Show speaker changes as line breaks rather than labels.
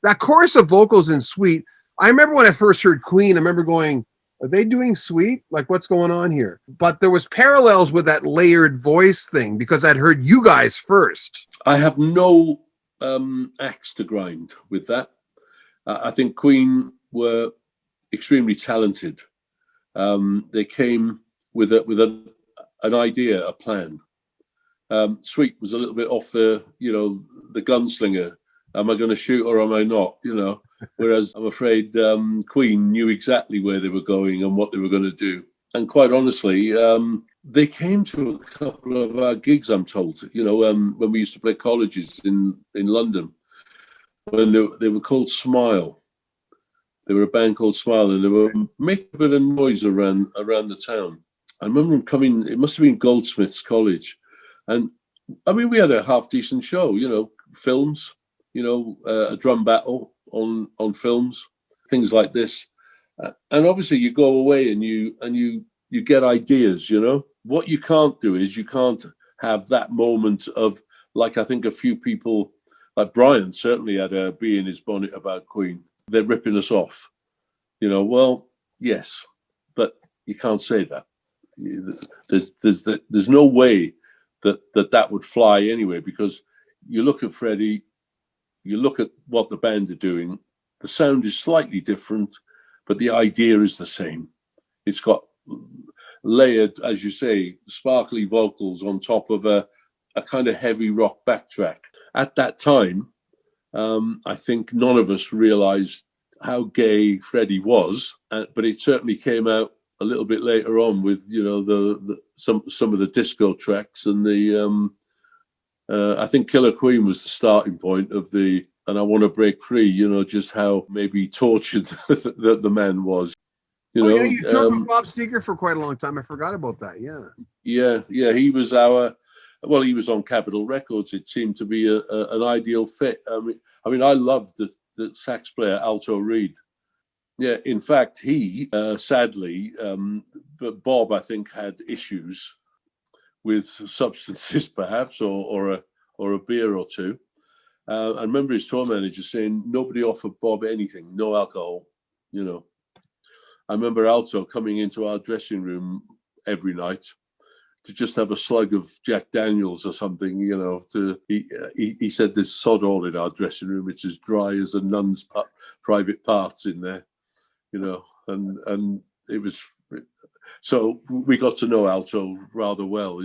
that chorus of vocals in Sweet. I remember when I first heard Queen, I remember going, are they doing Sweet? Like, what's going on here? But there was parallels with that layered voice thing because I'd heard you guys first.
I have no axe to grind with that. I think Queen were extremely talented. They came with an idea, a plan. Sweet was a little bit off the gunslinger. Am I going to shoot or am I not? Whereas I'm afraid Queen knew exactly where they were going and what they were going to do. And quite honestly, they came to a couple of our gigs, I'm told, when we used to play colleges in London, when they were called Smile. They were a band called Smile, and they were making a bit of noise around the town. I remember them coming, it must have been Goldsmiths College. And I mean, we had a half decent show, films, a drum battle on films, things like this. And obviously you go away and you get ideas, What you can't do is you can't have that moment of, like, I think a few people, like Brian certainly had a bee in his bonnet about Queen. They're ripping us off. Well, yes, but you can't say that. There's no way that would fly anyway, because you look at Freddie, you look at what the band are doing, the sound is slightly different, but the idea is the same. It's got layered, as you say, sparkly vocals on top of a kind of heavy rock backtrack. At that time, I think none of us realized how gay Freddie was, but it certainly came out a little bit later on with some of the disco tracks and the I think Killer Queen was the starting point of the and I Want to Break Free. Just how maybe tortured the man was.
Yeah, you toured with Bob Seger for quite a long time. I forgot about that.
Yeah. He was he was on Capitol Records. It seemed to be an ideal fit. I mean, I loved the sax player Alto Reed. Yeah, in fact, he sadly, but Bob, I think, had issues with substances, perhaps, or a beer or two. I remember his tour manager saying nobody offered Bob anything, no alcohol. I remember Alto coming into our dressing room every night to just have a slug of Jack Daniels or something. He said there's sod all in our dressing room. It's as dry as a nun's private parts in there. And it was, so we got to know Alto rather well,